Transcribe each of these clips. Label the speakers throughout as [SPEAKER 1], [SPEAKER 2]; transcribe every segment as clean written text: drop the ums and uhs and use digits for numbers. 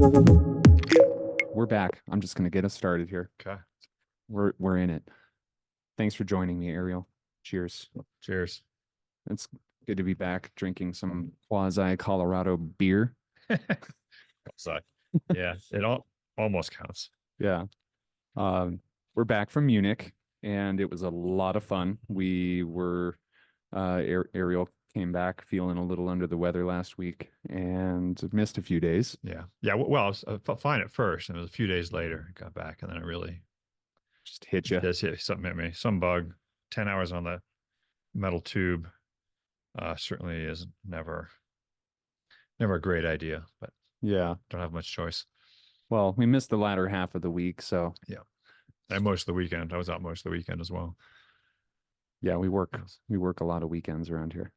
[SPEAKER 1] We're back. I'm just gonna get us started here.
[SPEAKER 2] Okay.
[SPEAKER 1] We're in it. Thanks for joining me, Ariel. Cheers.
[SPEAKER 2] Cheers.
[SPEAKER 1] It's good to be back drinking some quasi Colorado beer.
[SPEAKER 2] So, yeah, it almost counts.
[SPEAKER 1] Yeah. We're back from Munich, and it was a lot of fun. We were Ariel came back feeling a little under the weather last week and missed a few days.
[SPEAKER 2] Yeah. Well, I was fine at first, and it was a few days later I got back, and then it really
[SPEAKER 1] Just hit you.
[SPEAKER 2] does hit something at me. Some bug. 10 hours on the metal tube certainly is never a great idea, but
[SPEAKER 1] Yeah.
[SPEAKER 2] don't have much choice.
[SPEAKER 1] Well, we missed the latter half of the week, so
[SPEAKER 2] Yeah. And most of the weekend. I was out most of the weekend as well.
[SPEAKER 1] yeah, we work a lot of weekends around here.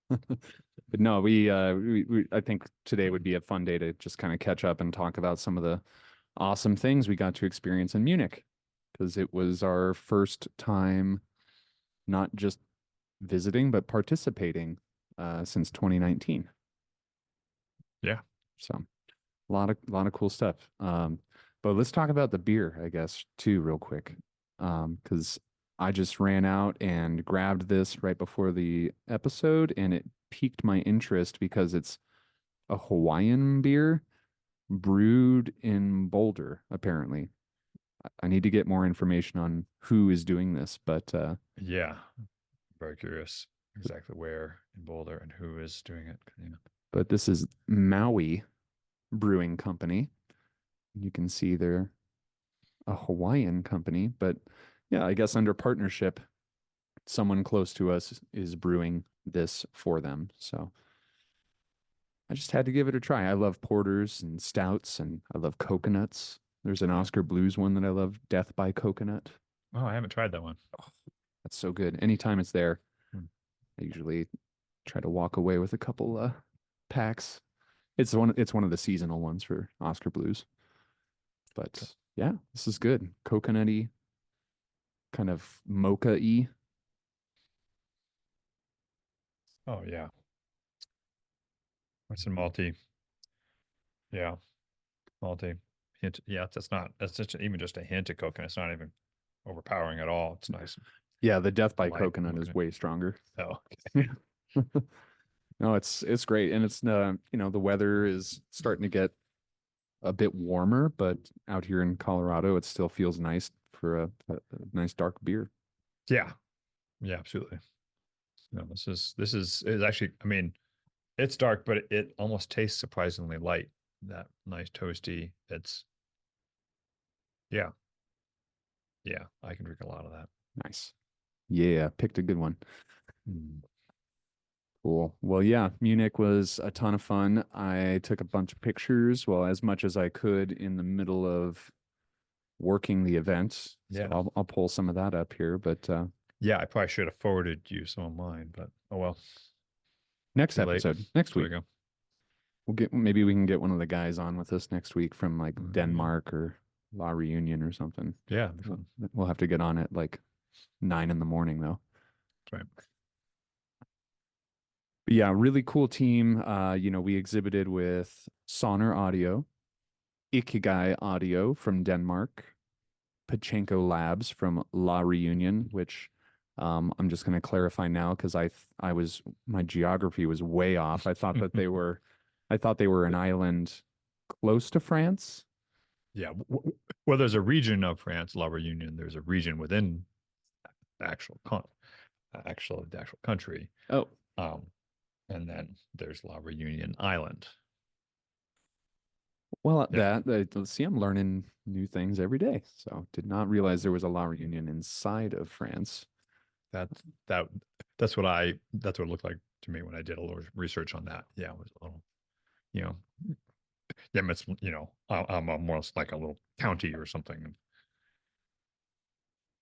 [SPEAKER 1] But no, I think today would be a fun day to just kind of catch up and talk about some of the awesome things we got to experience in Munich, because it was our first time not just visiting but participating since 2019.
[SPEAKER 2] Yeah.
[SPEAKER 1] So a lot of cool stuff. But let's talk about the beer, I guess, too, real quick. Because I just ran out and grabbed this right before the episode, and it piqued my interest because it's a Hawaiian beer brewed in Boulder, apparently. I need to get more information on who is doing this, but
[SPEAKER 2] Yeah. Very curious exactly where in Boulder and who is doing it. Yeah.
[SPEAKER 1] but this is Maui Brewing Company. You can see they're a Hawaiian company, but yeah, I guess under partnership, someone close to us is brewing this for them. So I just had to give it a try. I love porters and stouts, and I love coconuts. There's an Oscar Blues one that I love, Death by Coconut.
[SPEAKER 2] Oh, I haven't tried that one.
[SPEAKER 1] That's so good. Anytime it's there,
[SPEAKER 2] Hmm.
[SPEAKER 1] I usually try to walk away with a couple packs. It's one of the seasonal ones for Oscar Blues. But yeah, this is good. Coconutty, kind of mocha-y.
[SPEAKER 2] Oh, yeah. It's in malty. Yeah. Malty. Hint. Yeah, that's just even just a hint of coconut. It's not even overpowering at all. It's nice.
[SPEAKER 1] Yeah, the Death by
[SPEAKER 2] Light
[SPEAKER 1] Coconut is
[SPEAKER 2] coconut.
[SPEAKER 1] way stronger.
[SPEAKER 2] Oh,
[SPEAKER 1] No, it's great, and it's the weather is starting to get a bit warmer, but out here in Colorado, it still feels nice for a nice dark beer.
[SPEAKER 2] yeah. Yeah, absolutely. No, this is actually, I mean, it's dark, but it almost tastes surprisingly light. That nice toasty. Yeah. Yeah, I can drink a lot of that.
[SPEAKER 1] Nice. Yeah, picked a good one.
[SPEAKER 2] Mm.
[SPEAKER 1] Cool. Well, yeah, Munich was a ton of fun. I took a bunch of pictures, well, as much as I could in the middle of working the event. So
[SPEAKER 2] Yeah.
[SPEAKER 1] I'll pull some of that up here, but
[SPEAKER 2] Yeah, I probably should have forwarded you some of mine, but oh well.
[SPEAKER 1] next
[SPEAKER 2] Too late.
[SPEAKER 1] episode, next
[SPEAKER 2] There
[SPEAKER 1] week,
[SPEAKER 2] we go.
[SPEAKER 1] maybe we can get one of the guys on with us next week from like
[SPEAKER 2] Mhm.
[SPEAKER 1] Denmark or La Reunion or something.
[SPEAKER 2] Yeah, it'd be fun.
[SPEAKER 1] We'll have to get on at like 9 a.m, though.
[SPEAKER 2] That's right.
[SPEAKER 1] But yeah, really cool team. We exhibited with Sonar Audio, Ikigai Audio from Denmark, Pachanko Labs from La Reunion, which I'm just going to clarify now because my geography was way off. I thought they were an island close to France.
[SPEAKER 2] Yeah. Well, there's a region of France, La Reunion. There's a region within the actual country.
[SPEAKER 1] Oh,
[SPEAKER 2] And then there's La Reunion Island.
[SPEAKER 1] well,
[SPEAKER 2] Yeah.
[SPEAKER 1] let's see, I'm learning new things every day. So did not realize there was a La Reunion inside of France.
[SPEAKER 2] That's what it looked like to me when I did a little research on that. Yeah, it was a little, yeah, it's, I'm almost like a little county or something.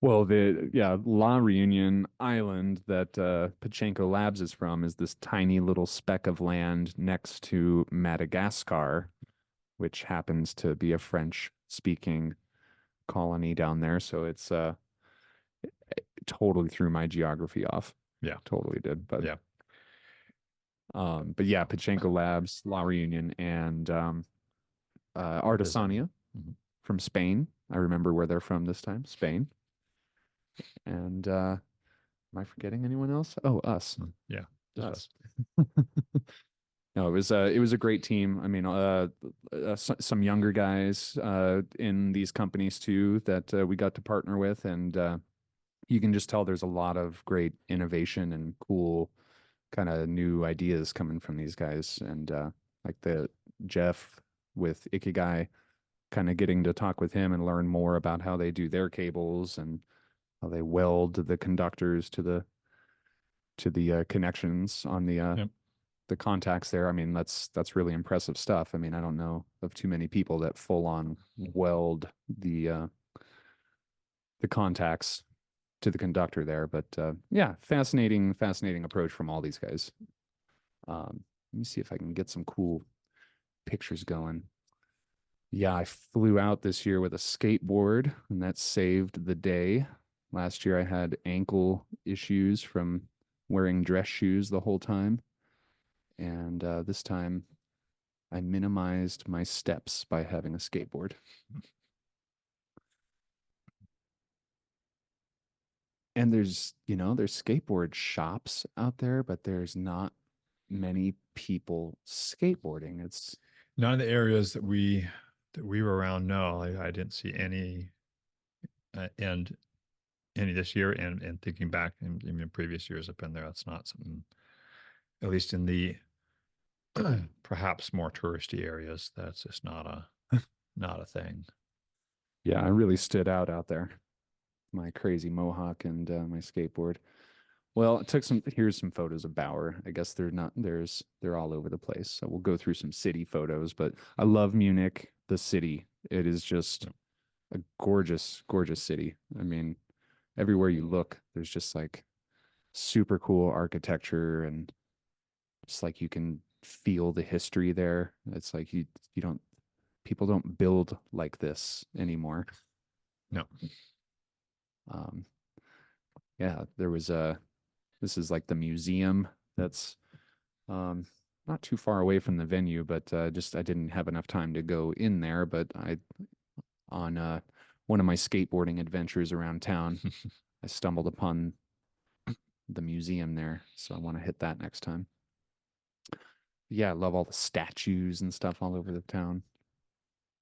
[SPEAKER 1] Well, La Reunion Island that Pachanko Labs is from is this tiny little speck of land next to Madagascar, which happens to be a French-speaking colony down there. So it's it totally threw my geography off.
[SPEAKER 2] Yeah,
[SPEAKER 1] totally did. But
[SPEAKER 2] yeah,
[SPEAKER 1] Pachanko Labs, La Reunion, and Artesania
[SPEAKER 2] Mhm.
[SPEAKER 1] from Spain. I remember where they're from this time, Spain. And am I forgetting anyone else? Oh, us.
[SPEAKER 2] Yeah, just
[SPEAKER 1] Us.
[SPEAKER 2] us.
[SPEAKER 1] No, it was a great team. I mean, some younger guys in these companies too that we got to partner with, and you can just tell there's a lot of great innovation and cool kind of new ideas coming from these guys. And like the Jeff with Ikigai, kind of getting to talk with him and learn more about how they do their cables and how they weld the conductors to the connections on
[SPEAKER 2] Yep.
[SPEAKER 1] the contacts there. I mean, that's really impressive stuff. I mean, I don't know of too many people that full on weld the contacts to the conductor there. But yeah, fascinating approach from all these guys. Let me see if I can get some cool pictures going. Yeah, I flew out this year with a skateboard, and that saved the day. Last year, I had ankle issues from wearing dress shoes the whole time. And this time, I minimized my steps by having a skateboard. And there's skateboard shops out there, but there's not many people skateboarding. It's
[SPEAKER 2] None of the areas that we were around, no, I didn't see any, and any this year. And thinking back in previous years I've been there, that's not something, at least in the perhaps more touristy areas, that's just not a thing.
[SPEAKER 1] yeah, I really stood out there. My crazy mohawk and my skateboard. Well, it took here's some photos of Bauer. I guess they're all over the place. So we'll go through some city photos, but I love Munich, the city. It is just a gorgeous city. I mean, everywhere you look, there's just like super cool architecture and just like you can feel the history there. It's like you don't people don't build like this anymore.
[SPEAKER 2] No.
[SPEAKER 1] Um, yeah, there was a this is like the museum that's um not too far away from the venue, but just I didn't have enough time to go in there. But I on one of my skateboarding adventures around town, I stumbled upon the museum there, so I want to hit that next time. Yeah, I love all the statues and stuff all over the town.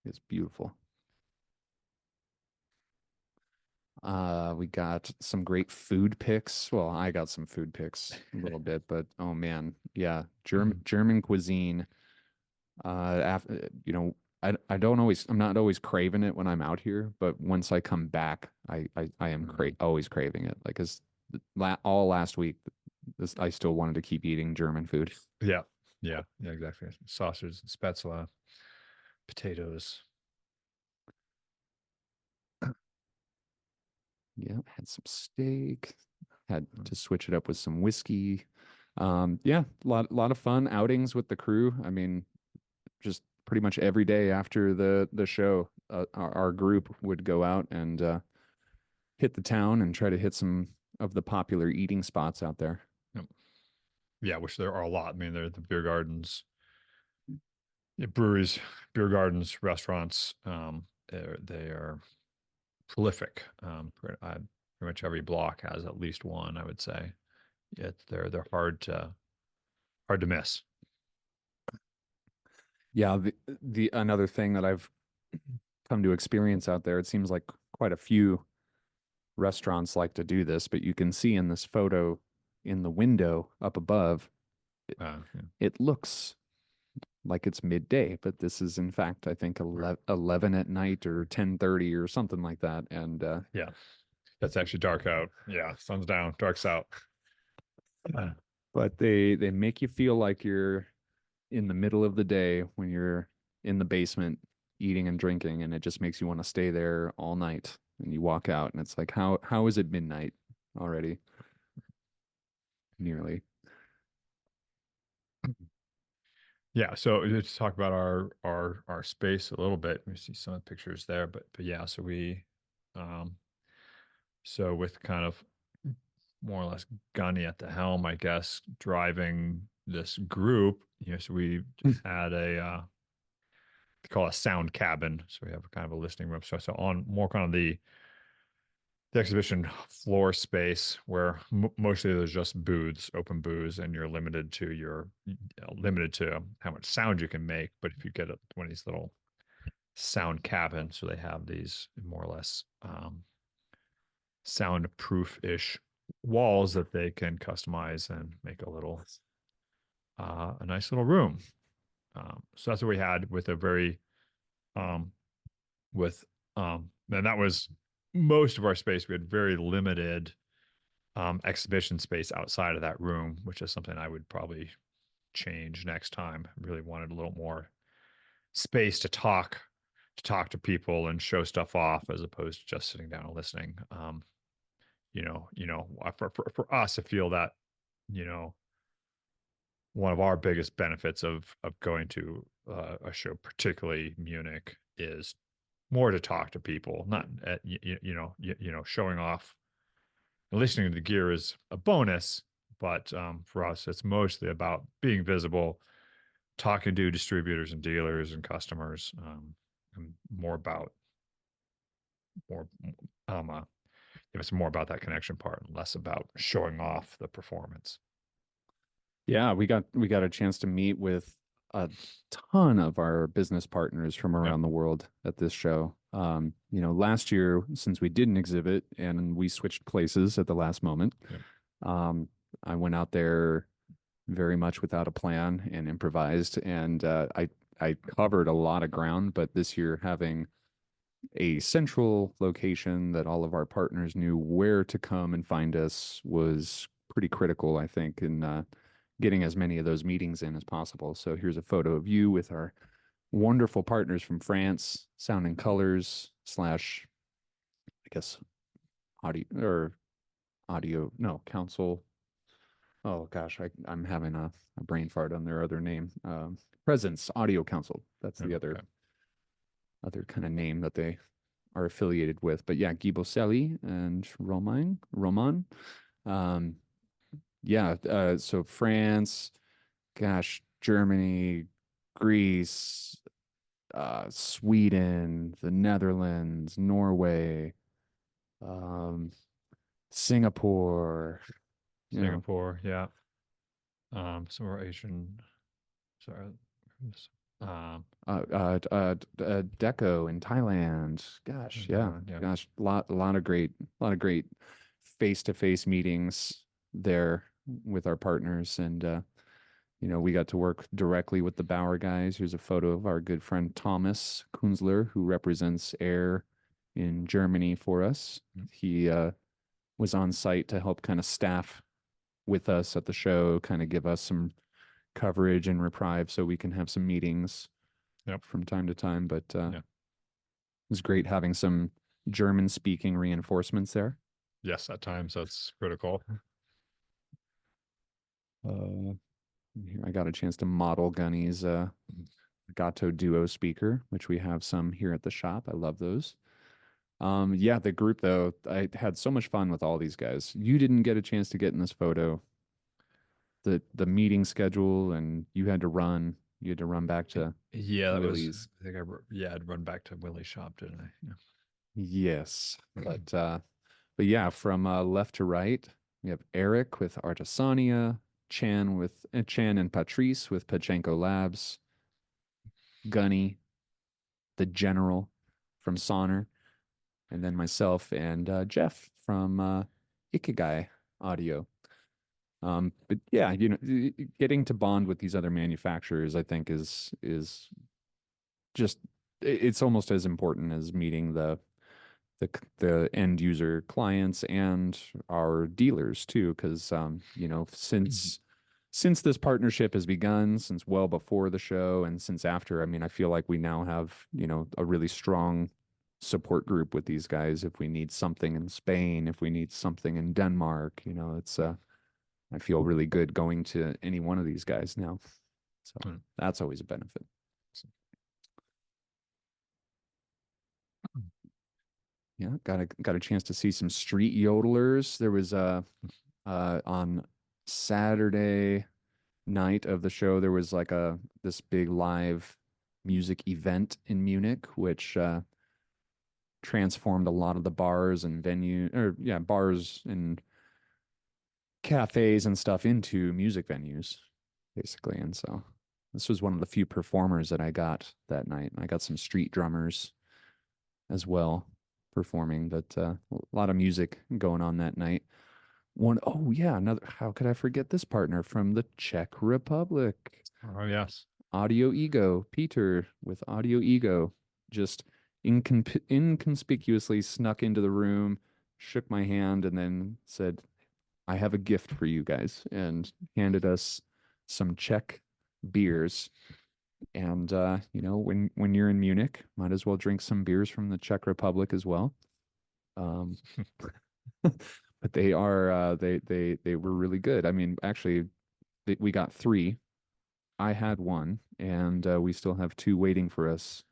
[SPEAKER 1] It's beautiful. We got some great food pics. Well, I got some food pics a little bit, but oh man, yeah, German cuisine. After I don't always I'm not always craving it when I'm out here, but once I come back, I am always craving it. Like, cause all last week, this I still wanted to keep eating German food.
[SPEAKER 2] Yeah, yeah, exactly. Sausage, spätzle, potatoes.
[SPEAKER 1] Yeah, had some steak. Had to switch it up with some whiskey. Yeah, lot of fun outings with the crew. I mean, just pretty much every day after the show, our group would go out and hit the town and try to hit some of the popular eating spots out there.
[SPEAKER 2] Yep. Yeah, which there are a lot. I mean, there are the beer gardens, yeah, breweries, beer gardens, restaurants. They are prolific. Pretty much every block has at least one, I would say. They're hard to miss.
[SPEAKER 1] Yeah, the another thing that I've come to experience out there, it seems like quite a few restaurants like to do this, but you can see in this photo in the window up above,
[SPEAKER 2] Yeah.
[SPEAKER 1] it looks like it's midday, but this is in fact, I think 11 at night or 10:30 or something like that. And
[SPEAKER 2] Yeah, that's actually dark out. Yeah, sun's down, dark's out.
[SPEAKER 1] but they make you feel like you're in the middle of the day when you're in the basement eating and drinking, and it just makes you want to stay there all night. And you walk out, and it's like, how is it midnight already? Nearly.
[SPEAKER 2] Yeah, so let's talk about our space a little bit. We see some of the pictures there, but yeah, um so with kind of more or less Gunny at the helm, I guess, driving this group. So we just had they call it a sound cabin. So we have a kind of a listening room. So on more kind of the exhibition floor space where mostly there's just booths, open booths, and you're limited to how much sound you can make. But if you get one of these little sound cabins, so they have these more or less soundproof-ish walls that they can customize and make a nice little room. So that's what we had with a very and that was most of our space. We had very limited exhibition space outside of that room, which is something I would probably change next time. I really wanted a little more space to talk to people and show stuff off as opposed to just sitting down and listening. For us, I feel that, one of our biggest benefits of going to a show, particularly Munich, is more to talk to people, not showing off. Listening to the gear is a bonus, but for us, it's mostly about being visible, talking to distributors and dealers and customers, and it's more about that connection part and less about showing off the performance.
[SPEAKER 1] Yeah, we got a chance to meet with a ton of our business partners from around the world at this show. Last year, since we didn't exhibit and we switched places at the last moment, I went out there very much without a plan and improvised, and I covered a lot of ground. But this year, having a central location that all of our partners knew where to come and find us was pretty critical, I think, in getting as many of those meetings in as possible. So here's a photo of you with our wonderful partners from France, Sound and Colors / I guess Council. Oh gosh, I'm having a brain fart on their other name. Presence Audio Council. That's the other kind of name that they are affiliated with. But yeah, Guy Boselli and Roman. So France, gosh, Germany, Greece, Sweden, the Netherlands, Norway, Singapore.
[SPEAKER 2] Yeah. Some more Asian. Sorry.
[SPEAKER 1] Deco in Thailand. Gosh, gosh, a lot of great face-to-face meetings there with our partners, and we got to work directly with the Bauer guys. Here's a photo of our good friend Thomas Kunzler, who represents Ayre in Germany for us. He was on site to help kind of staff with us at the show, kind of give us some coverage and reprieve so we can have some meetings from time to time. But it was great having some German-speaking reinforcements there.
[SPEAKER 2] Yes, at times that's critical.
[SPEAKER 1] I got a chance to model Gunny's Gato Duo speaker, which we have some here at the shop. I love those. The group though, I had so much fun with all these guys. You didn't get a chance to get in this photo. The meeting schedule, and you had to run back to Willie's.
[SPEAKER 2] I think I'd run back to Willie's shop, didn't I? Yeah.
[SPEAKER 1] Yes, but yeah, from left to right, we have Eric with Artesania, Chan and Patrice with Pachanko Labs, Gunny, the General from Sonner, and then myself and Jeff from Ikigai Audio. But yeah, getting to bond with these other manufacturers, I think is just, it's almost as important as meeting the end user clients and our dealers too, because since this partnership has begun, since well before the show and since after, I mean, I feel like we now have a really strong support group with these guys. If we need something in Spain, if we need something in Denmark, it's I feel really good going to any one of these guys now. So that's always a benefit. Yeah, got a chance to see some street yodelers. There was on Saturday night of the show, there was like this big live music event in Munich, which transformed a lot of the bars and bars and cafes and stuff into music venues, basically. And so this was one of the few performers that I got that night. I got some street drummers as well performing, but a lot of music going on that night. Oh yeah, another, how could I forget this partner from the Czech Republic?
[SPEAKER 2] Oh, yes.
[SPEAKER 1] Audio Ego, Peter with Audio Ego, just inconspicuously snuck into the room, shook my hand, and then said, I have a gift for you guys, and handed us some Czech beers. And when you're in Munich, might as well drink some beers from the Czech Republic as well. Um, but they were really good. I mean, actually, we got three. I had one, and we still have two waiting for us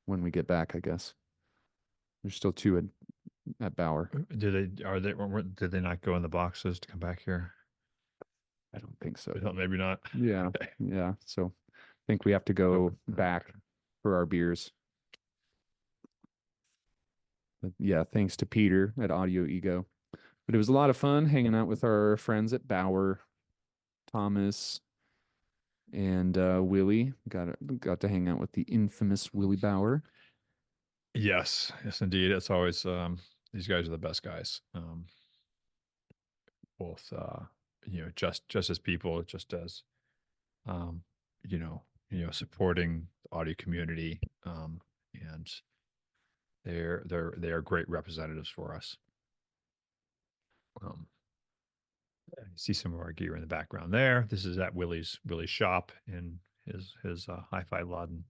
[SPEAKER 1] when we get back, I guess. There's still two at Bauer.
[SPEAKER 2] Did they not go in the boxes to come back here?
[SPEAKER 1] I don't think so.
[SPEAKER 2] Maybe not.
[SPEAKER 1] Yeah, yeah. So I think we have to go back for our beers. But yeah, thanks to Peter at Audio Ego. But it was a lot of fun hanging out with our friends at Bauer, Thomas, and Willie. Got to hang out with the infamous Willie Bauer.
[SPEAKER 2] Yes, indeed. It's always these guys are the best guys. Both just as people, just as supporting the audio community, and they are great representatives for us. You see some of our gear in the background there. This is at Willie's shop in his Hi-Fi Laden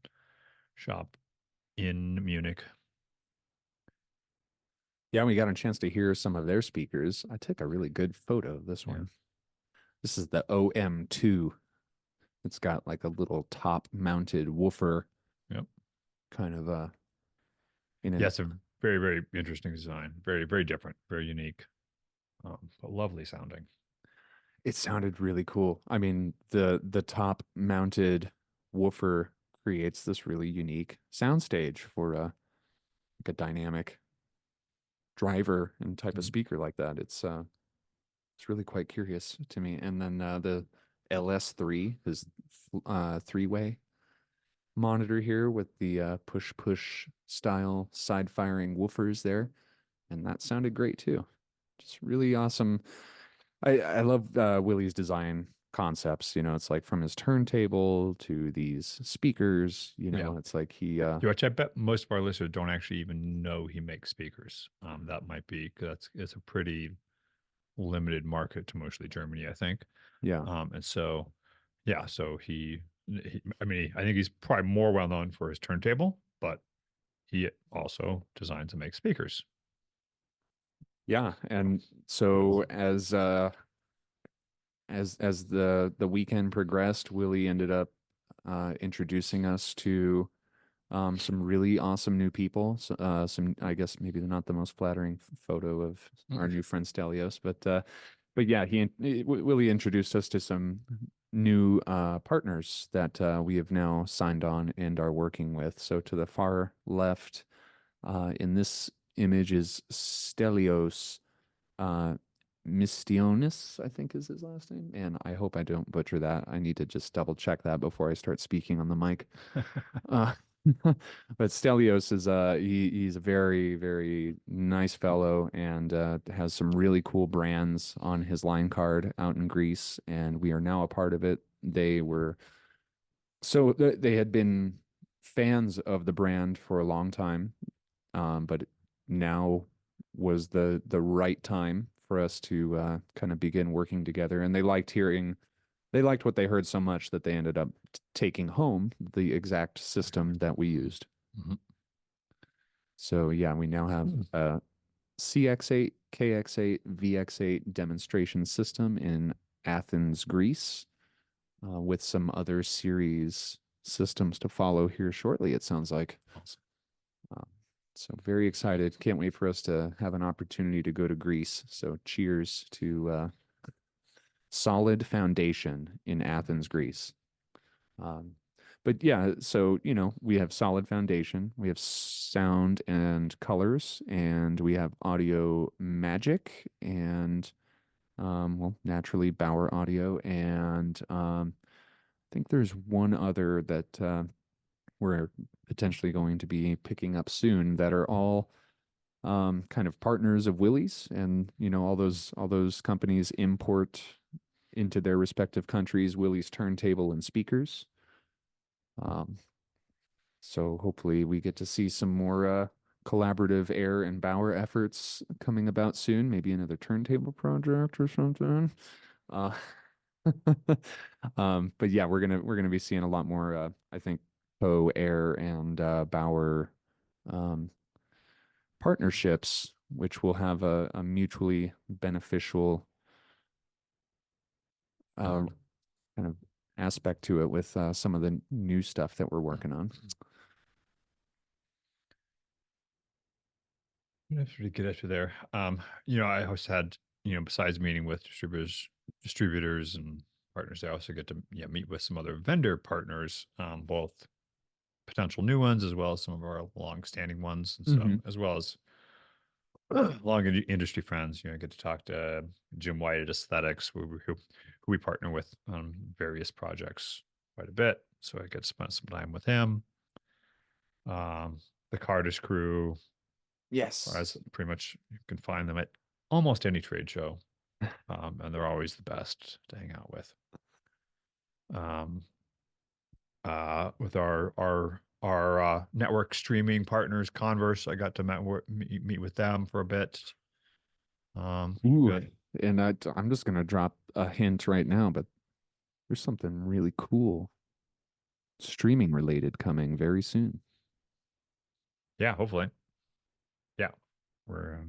[SPEAKER 2] shop in Munich.
[SPEAKER 1] Yeah, we got a chance to hear some of their speakers. I took a really good photo of this one. This is the OM2. It's got like a little top mounted woofer.
[SPEAKER 2] Yep.
[SPEAKER 1] Kind of
[SPEAKER 2] it's a very, very interesting design. Very, very different, very unique, but lovely sounding.
[SPEAKER 1] It sounded really cool. I mean, the top mounted woofer creates this really unique soundstage for like a dynamic driver and type of speaker like that. It's really quite curious to me. And then the LS3 is three-way monitor here with the push style side firing woofers there, and that sounded great too. Just really awesome. I love Willie's design concepts. It's like from his turntable to these speakers. It's like
[SPEAKER 2] Which I bet most of our listeners don't actually even know he makes speakers. That might be because it's a pretty limited market to mostly Germany, I think.
[SPEAKER 1] Yeah.
[SPEAKER 2] And so, so I think he's probably more well known for his turntable, but he also designs and makes speakers.
[SPEAKER 1] Yeah, and so as the weekend progressed, Willie ended up introducing us to some really awesome new people. So, I guess maybe not the most flattering photo of our new friend Stelios, but yeah, Willie introduced us to some new partners that we have now signed on and are working with. So to the far left, in this image is Stelios Mistionis, I think is his last name. And I hope I don't butcher that. I need to just double check that before I start speaking on the mic. But Stelios is he's a very, very nice fellow and has some really cool brands on his line card out in Greece, and we are now a part of it. They had been fans of the brand for a long time, but now was the right time for us to kind of begin working together. And they liked what they heard so much that they ended up taking home the exact system that we used.
[SPEAKER 2] Mm-hmm.
[SPEAKER 1] So yeah, we now have a CX-8, KX-8, VX-8 demonstration system in Athens, Greece, with some other series systems to follow here shortly, it sounds like. So very excited. Can't wait for us to have an opportunity to go to Greece. So cheers to solid foundation in Athens, Greece. but yeah, so we have solid foundation, we have sound and colors, and we have audio magic, and well, naturally Bauer Audio, and I think there's one other that we're potentially going to be picking up soon that are all kind of partners of Willie's, and all those companies import into their respective countries Willie's turntable and speakers. Um, so hopefully we get to see some more collaborative Ayre and Bauer efforts coming about soon. Maybe another turntable project or something. Uh, but yeah, we're gonna be seeing a lot more. I think Ayre and Bauer um, partnerships, which will have a mutually beneficial uh, kind of aspect to it with some of the new stuff that we're working on.
[SPEAKER 2] That's pretty good after there. I always had, besides meeting with distributors and partners, I also get to meet with some other vendor partners, both potential new ones as well as some of our long-standing ones, and so
[SPEAKER 1] Mhm.
[SPEAKER 2] as well as industry friends. I get to talk to Jim White at Aesthetics, who we partner with on various projects quite a bit. So I get to spend some time with him. The Cardis crew,
[SPEAKER 1] Yes.
[SPEAKER 2] as pretty much you can find them at almost any trade show, and they're always the best to hang out with. Um, with our network streaming partners, Converse, I got to meet with them for a bit.
[SPEAKER 1] Ooh,
[SPEAKER 2] Good.
[SPEAKER 1] and I'm just gonna drop a hint right now, but there's something really cool streaming related coming very soon.
[SPEAKER 2] Yeah, hopefully. Yeah, we're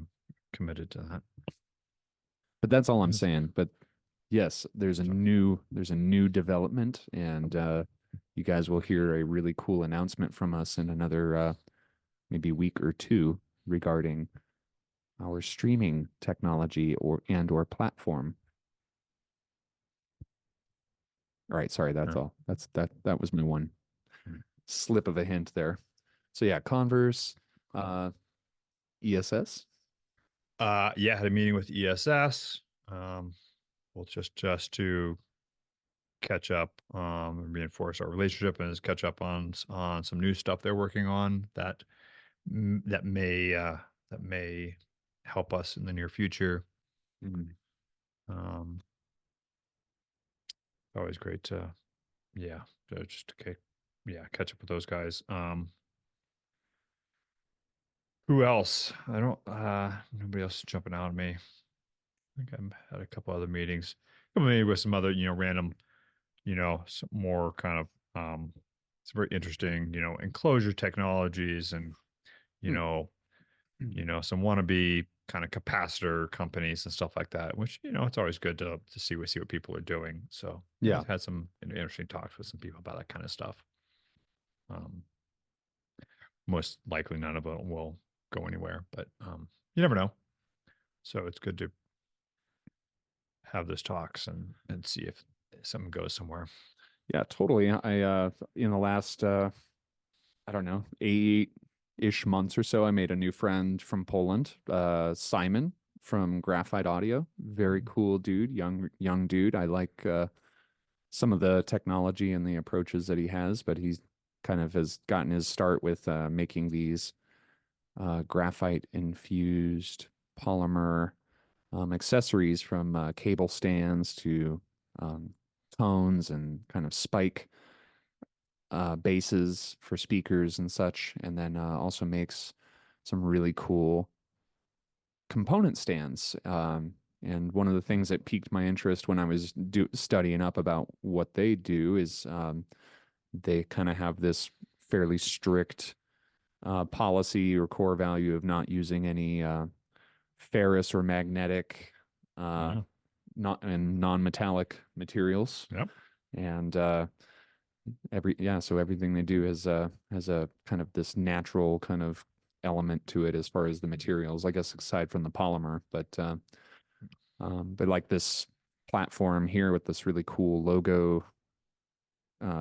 [SPEAKER 2] committed to that.
[SPEAKER 1] But that's all I'm
[SPEAKER 2] Yes.
[SPEAKER 1] saying. But yes, there's a new development, and you guys will hear a really cool announcement from us in another maybe week or two regarding our streaming technology or platform. All right, sorry, that's
[SPEAKER 2] Sure.
[SPEAKER 1] all. That was my one
[SPEAKER 2] Mm.
[SPEAKER 1] slip of a hint there. So yeah, Converse, uh, ESS.
[SPEAKER 2] Yeah, had a meeting with ESS. Well, just to catch up, and reinforce our relationship, and just catch up on some new stuff they're working on that may help us in the near future.
[SPEAKER 1] Mhm.
[SPEAKER 2] Um, Always great to yeah, just to catch up with those guys. Who else? I don't nobody else is jumping out at me. I think I had a couple other meetings. Maybe with some other, random, some more kind of it's very interesting, enclosure technologies and, you
[SPEAKER 1] Hmm.
[SPEAKER 2] know, some wannabe kind of capacitor companies and stuff like that, which, it's always good to see what people are doing. So yeah,
[SPEAKER 1] Yeah,
[SPEAKER 2] I've had some interesting talks with some people about that kind of stuff. Um, Most likely none of it will go anywhere, but you never know. So it's good to have those talks and see if something goes somewhere.
[SPEAKER 1] yeah, totally. I in the last I don't know, 8-ish months or so, I made a new friend from Poland, Simon from Graphite Audio. Very cool dude, young dude. I like some of the technology and the approaches that he has, but he's kind of has gotten his start with making these graphite infused polymer accessories from cable stands to um, tones and kind of spike bases for speakers and such, and then also makes some really cool component stands. And one of the things that piqued my interest when I was studying up about what they do is they kind of have this fairly strict policy or core value of not using any ferrous or magnetic, uh,
[SPEAKER 2] Wow.
[SPEAKER 1] not and non-metallic materials.
[SPEAKER 2] Yep.
[SPEAKER 1] And so everything they do has a kind of this natural kind of element to it as far as the materials, I guess, aside from the polymer. But like this platform here with this really cool logo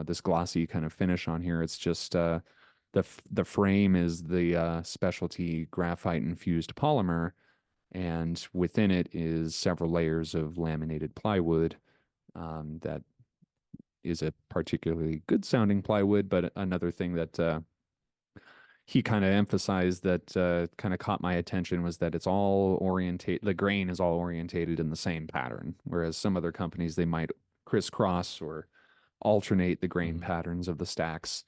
[SPEAKER 1] this glossy kind of finish on here. It's just the frame is the specialty graphite infused polymer, and within it is several layers of laminated plywood that is a particularly good sounding plywood. But another thing that he kind of emphasized that kind of caught my attention was that it's all orientate the grain is all orientated in the same pattern, whereas some other companies they might crisscross or alternate the grain patterns of the stacks.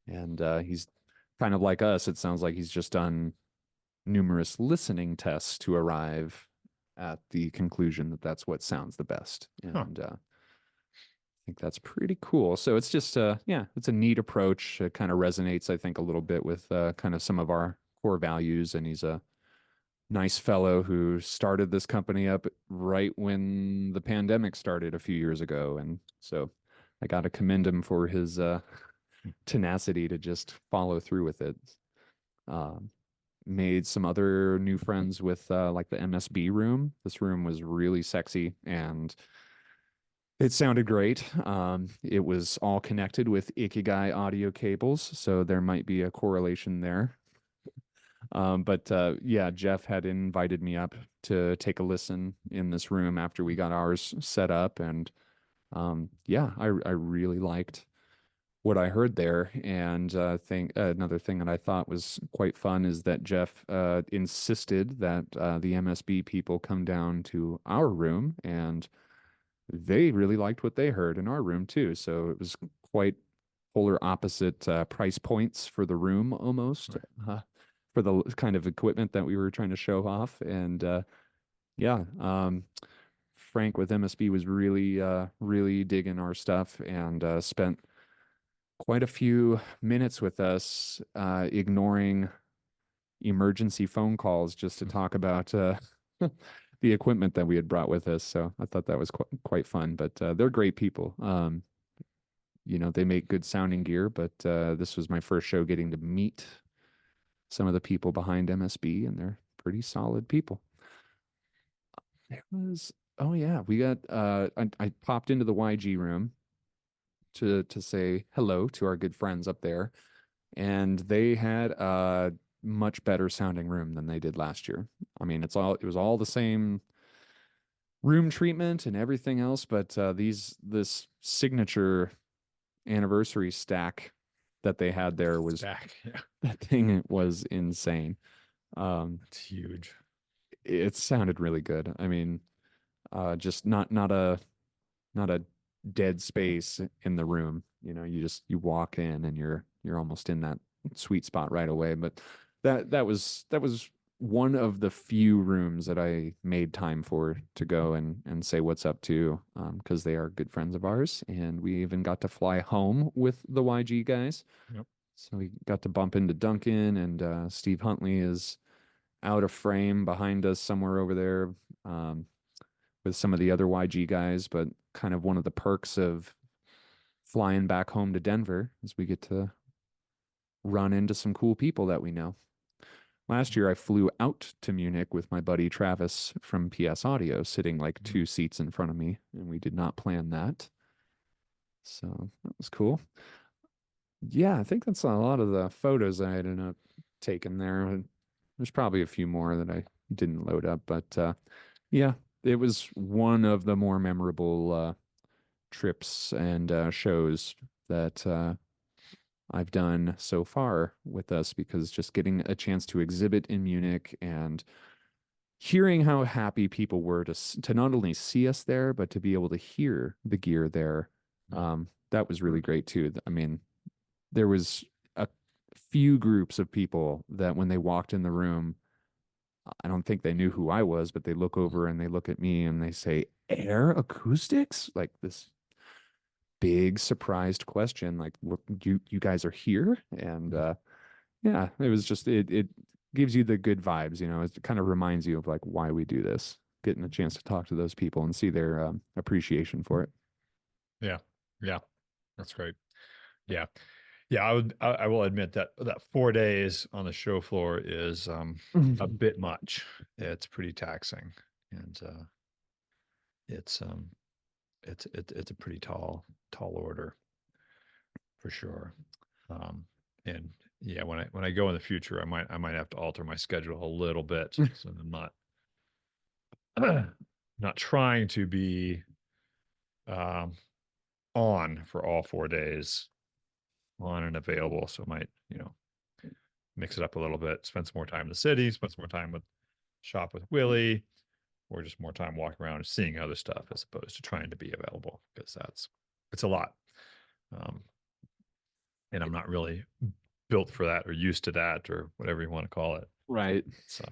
[SPEAKER 1] And he's kind of like us. It sounds like he's just done numerous listening tests to arrive at the conclusion that that's what sounds the best. And I think that's pretty cool. So it's just, yeah, it's a neat approach. It kind of resonates, I think, a little bit with kind of some of our core values. And he's a nice fellow who started this company up right when the pandemic started a few years ago. And so I got to commend him for his tenacity to just follow through with it. Made some other new friends with like the MSB room. This room was really sexy and it sounded great. It was all connected with Ikigai audio cables, so there might be a correlation there. But yeah, Jeff had invited me up to take a listen in this room after we got ours set up, and yeah, I really liked what I heard there. And another thing that I thought was quite fun is that Jeff insisted that the MSB people come down to our room, and they really liked what they heard in our room too. So it was quite polar opposite price points for the room almost. Right. For the kind of equipment that we were trying to show off. And yeah, Frank with MSB was really digging our stuff and spent quite a few minutes with us, ignoring emergency phone calls just to talk about the equipment that we had brought with us. So I thought that was quite fun. But they're great people. You know, they make good sounding gear, but this was my first show getting to meet some of the people behind MSB, and they're pretty solid people. There was, oh yeah, we got, I popped into the YG room to say hello to our good friends up there, and they had a much better sounding room than they did last year. I mean, it was all the same room treatment and everything else, but this signature anniversary stack that they had there was
[SPEAKER 2] yeah.
[SPEAKER 1] That thing was insane.
[SPEAKER 2] It's huge.
[SPEAKER 1] It sounded really good. I mean, just not a dead space in the room. You know, you walk in and you're almost in that sweet spot right away. But that was one of the few rooms that I made time for to go and say what's up to, because they are good friends of ours, and we even got to fly home with the YG guys.
[SPEAKER 2] Yep.
[SPEAKER 1] So we got to bump into Duncan, and Steve Huntley is out of frame behind us somewhere over there, with some of the other YG guys. But kind of one of the perks of flying back home to Denver is we get to run into some cool people that we know. Last year, I flew out to Munich with my buddy Travis from PS Audio, sitting like 2 seats in front of me, and we did not plan that. So that was cool. Yeah, I think that's a lot of the photos I ended up taking there. There's probably a few more that I didn't load up, but yeah, it was one of the more memorable trips and shows that I've done so far with us, because just getting a chance to exhibit in Munich and hearing how happy people were to not only see us there, but to be able to hear the gear there, that was really great too. I mean, there was a few groups of people that when they walked in the room, I don't think they knew who I was, but they look over and they look at me and they say, Ayre Acoustics? Like this big surprised question, like, you guys are here? And yeah, it was just, it gives you the good vibes, you know. It kind of reminds you of like why we do this, getting a chance to talk to those people and see their appreciation for it.
[SPEAKER 2] Yeah. That's great. Yeah. I will admit that 4 days on the show floor is a bit much. It's pretty taxing, and it's a pretty tall order. for sure. And yeah, when I go in the future, I might have to alter my schedule a little bit, so I'm not trying to be um, on for all 4 days, on and available. So I might, mix it up a little bit, spend some more time in the city, spend some more time with shop with Willie, or just more time walking around and seeing other stuff as opposed to trying to be available, because it's a lot. And I'm not really built for that or used to that or whatever you want to call it.
[SPEAKER 1] Right.
[SPEAKER 2] So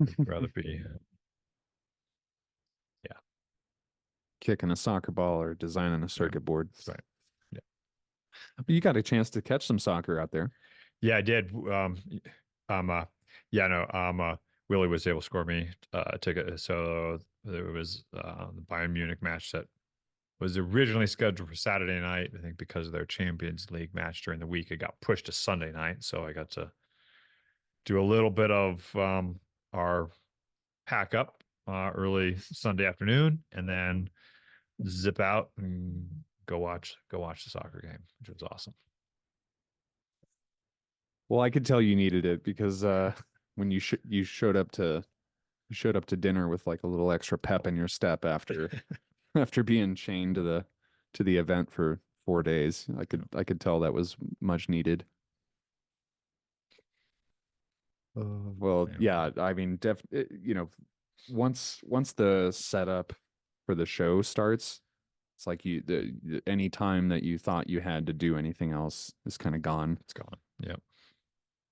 [SPEAKER 2] I'd rather be,
[SPEAKER 1] Kicking a soccer ball or designing a circuit board.
[SPEAKER 2] right. Yeah.
[SPEAKER 1] But you got a chance to catch some soccer out there.
[SPEAKER 2] Yeah, I did. Yeah, no, Willie was able to score me a ticket. So there was the Bayern Munich match that was originally scheduled for Saturday night. I think because of their Champions League match during the week, it got pushed to Sunday night. So I got to do a little bit of our pack up early Sunday afternoon, and then zip out and go watch the soccer game, which was awesome.
[SPEAKER 1] Well, I could tell you needed it because when you showed up to dinner with like a little extra pep in your step after after being chained to the event for 4 days. I could tell that was much needed. Well, yeah, I mean, once the setup for the show starts, it's like any time that you thought you had to do anything else is kind of gone.
[SPEAKER 2] It's gone. Yep.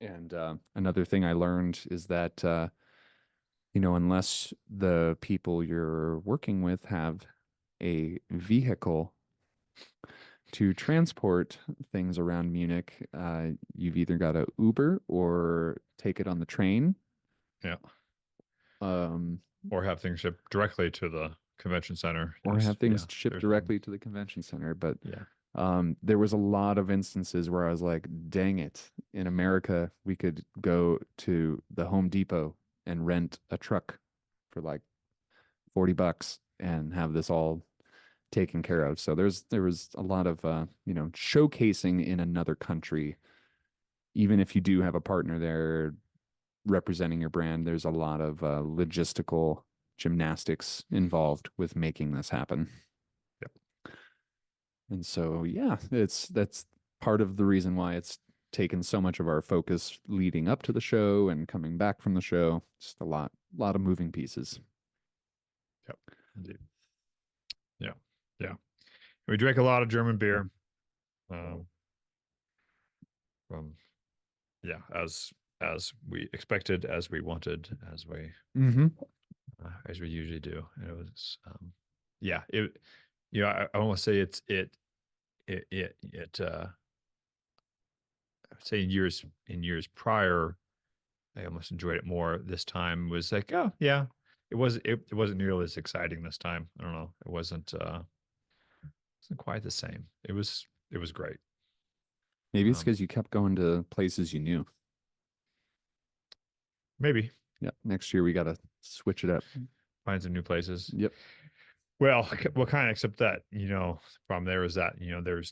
[SPEAKER 1] And another thing I learned is that unless the people you're working with have a vehicle to transport things around Munich, you've either got to Uber or take it on the train.
[SPEAKER 2] Yeah.
[SPEAKER 1] Um,
[SPEAKER 2] or have things shipped directly to the convention center.
[SPEAKER 1] Or have things shipped directly to the convention center. But
[SPEAKER 2] yeah,
[SPEAKER 1] there was a lot of instances where I was like, dang it. In America, we could go to the Home Depot and rent a truck for like $40 and have this all taken care of. So there was a lot of showcasing in another country. Even if you do have a partner there representing your brand, there's a lot of logistical gymnastics involved with making this happen.
[SPEAKER 2] Yep.
[SPEAKER 1] And so, yeah, that's part of the reason why it's taken so much of our focus leading up to the show and coming back from the show. Just a lot of moving pieces.
[SPEAKER 2] Yep. Indeed. Yeah. Yeah. We drank a lot of German beer. Yeah, as we expected, as we wanted, as we usually do. And it was yeah, it I want to say I would say in years prior, I almost enjoyed it more. This time was like, oh yeah, it wasn't nearly as exciting this time. I don't know. It wasn't quite the same. It was great.
[SPEAKER 1] Maybe it's because you kept going to places you knew.
[SPEAKER 2] Maybe.
[SPEAKER 1] Yeah. Next year we got to switch it up.
[SPEAKER 2] Find some new places.
[SPEAKER 1] Yep.
[SPEAKER 2] Well, kind of, except that, the problem there is that,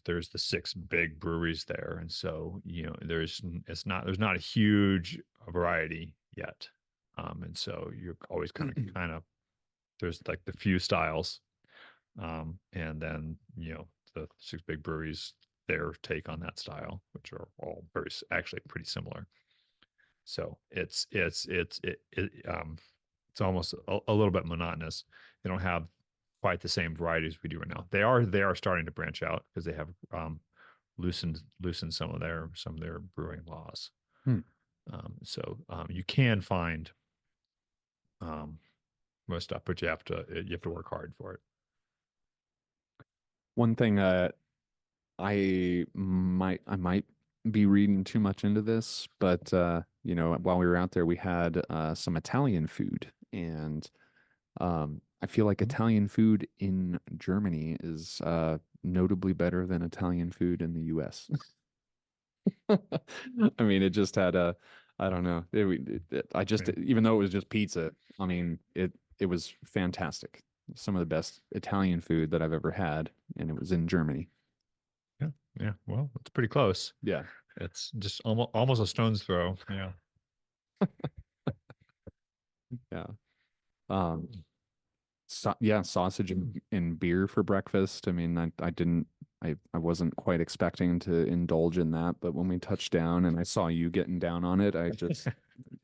[SPEAKER 2] there's the 6 big breweries there. And so, there's not a huge variety yet. And so you're always kind of, there's like the few styles. And then, the 6 big breweries, their take on that style, which are all actually pretty similar. So it's almost a little bit monotonous. They don't have quite the same varieties we do right now. They are starting to branch out because they have loosened some of their brewing laws. So you can find most stuff, but you have to work hard for it.
[SPEAKER 1] One thing I might be reading too much into this, but while we were out there, we had some Italian food, and I feel like Italian food in Germany is notably better than Italian food in the US. I mean, it just had I don't know. Even though it was just pizza, I mean, it was fantastic. Some of the best Italian food that I've ever had, and it was in Germany.
[SPEAKER 2] Yeah, Yeah, well, it's pretty close.
[SPEAKER 1] Yeah.
[SPEAKER 2] It's just almost a stone's throw. Yeah.
[SPEAKER 1] Yeah. Um, yeah, sausage and beer for breakfast. I mean, I wasn't quite expecting to indulge in that, but when we touched down and I saw you getting down on it, I just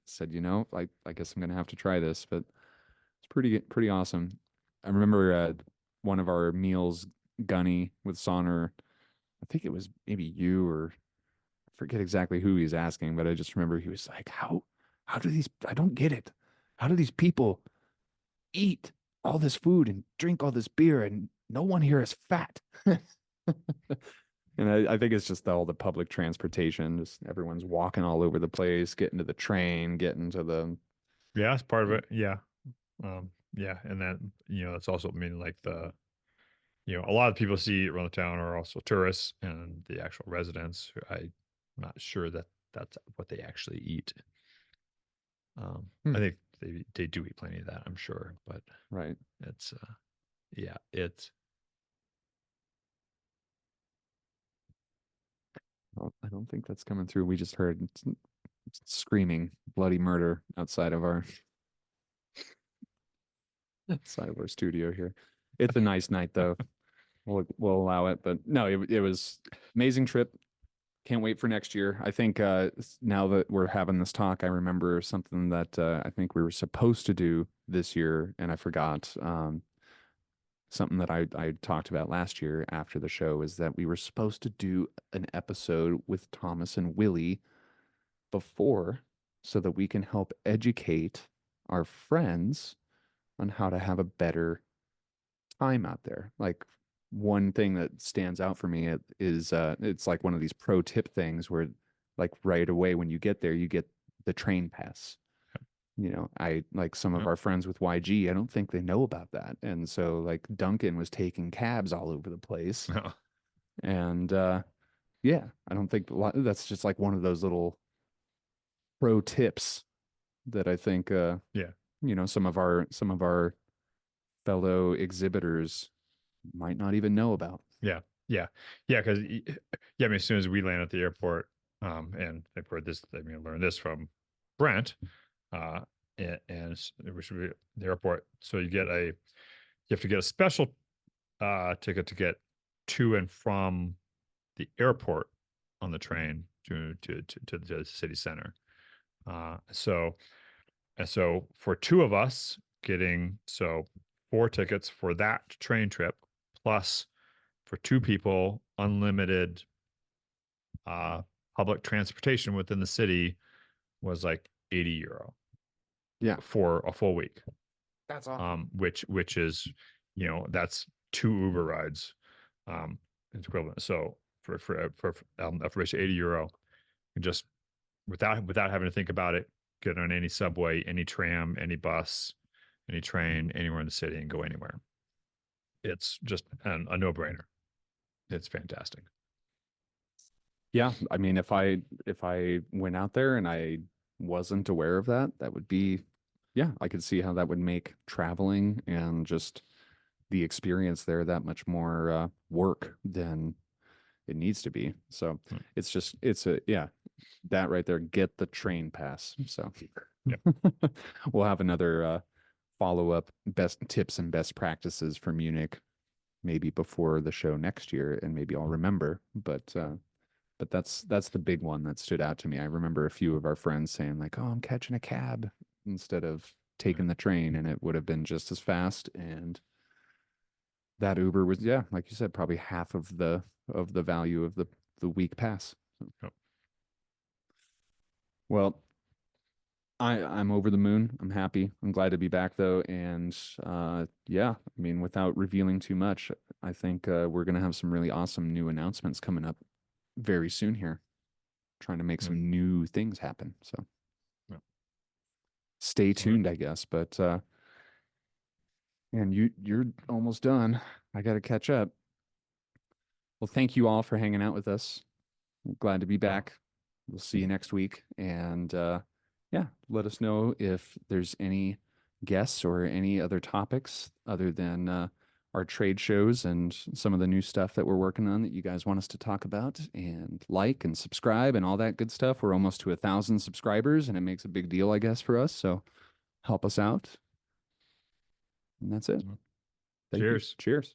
[SPEAKER 1] said, I guess I'm gonna have to try this, but it's pretty awesome. I remember one of our meals, Gunny with Sonner. I think it was maybe you or I forget exactly who he's asking, but I just remember he was like, how do these, I don't get it. How do these people eat all this food and drink all this beer and no one here is fat? And I think it's just all the public transportation, just everyone's walking all over the place, getting to the train, getting to the,
[SPEAKER 2] Yeah, that's part of it. Yeah. Yeah. And then, that's also, I mean, like a lot of people see around the town are also tourists and the actual residents. I'm not sure that that's what they actually eat. I think they do eat plenty of that, I'm sure, but
[SPEAKER 1] right.
[SPEAKER 2] it's, yeah, it's,
[SPEAKER 1] Well, I don't think that's coming through. We just heard screaming bloody murder outside of our studio here. It's a nice night though. We'll allow it, but no, it was amazing trip. Can't wait for next year. I think now that we're having this talk, I remember something that I think we were supposed to do this year, and I forgot. Something that I talked about last year after the show is that we were supposed to do an episode with Thomas and Willie before, so that we can help educate our friends on how to have a better time out there. Like one thing that stands out for me is it's like one of these pro tip things where like right away when you get there, you get the train pass. I like some of
[SPEAKER 2] yep.
[SPEAKER 1] our friends with YG, I don't think they know about that. And so like Duncan was taking cabs all over the place.
[SPEAKER 2] No.
[SPEAKER 1] And yeah, I don't think that's just like one of those little pro tips that I think
[SPEAKER 2] Yeah.
[SPEAKER 1] some of our fellow exhibitors might not even know about.
[SPEAKER 2] Yeah. Yeah. Yeah. Cause yeah, I mean, as soon as we land at the airport, and I've heard this, I mean, I learned this from Brent, uh, and which would be the airport. So you have to get a special, ticket to get to and from the airport on the train to the city center. So, and so for two of us getting, so 4 tickets for that train trip, plus for 2 people, unlimited uh, public transportation within the city was like €80
[SPEAKER 1] Yeah,
[SPEAKER 2] for a full week.
[SPEAKER 1] that's awesome.
[SPEAKER 2] Which is, that's 2 Uber rides. It's equivalent. So for basically €80, and just without having to think about it, get on any subway, any tram, any bus, any train, anywhere in the city, and go anywhere. It's just a no-brainer. It's fantastic.
[SPEAKER 1] Yeah, I mean, if I went out there and I wasn't aware of that, that would be, yeah, I could see how that would make traveling and just the experience there that much more work than it needs to be. So
[SPEAKER 2] Mm.
[SPEAKER 1] yeah, that right there, get the train pass. So
[SPEAKER 2] Yep.
[SPEAKER 1] we'll have another follow-up best tips and best practices for Munich maybe before the show next year, and maybe I'll remember. But that's the big one that stood out to me. I remember a few of our friends saying like, "Oh, I'm catching a cab instead of taking the train," and it would have been just as fast. And that Uber was, yeah, like you said, probably half of the value of the week pass.
[SPEAKER 2] Yep.
[SPEAKER 1] Well, I'm over the moon. I'm happy. I'm glad to be back though. And yeah, I mean, without revealing too much, I think we're gonna have some really awesome new announcements coming up very soon here. Trying to make
[SPEAKER 2] Yep.
[SPEAKER 1] some new things happen. So
[SPEAKER 2] Yep.
[SPEAKER 1] stay
[SPEAKER 2] All right.
[SPEAKER 1] tuned, I guess. But and you're almost done. I gotta catch up. Well, thank you all for hanging out with us. Glad to be
[SPEAKER 2] Yeah.
[SPEAKER 1] back. We'll see you next week. And yeah, let us know if there's any guests or any other topics other than our trade shows and some of the new stuff that we're working on that you guys want us to talk about, and like and subscribe and all that good stuff. We're almost to 1,000 subscribers, and it makes a big deal, I guess, for us. So help us out. And that's it.
[SPEAKER 2] Mhm.
[SPEAKER 1] Thank you.
[SPEAKER 2] Cheers.
[SPEAKER 1] Cheers.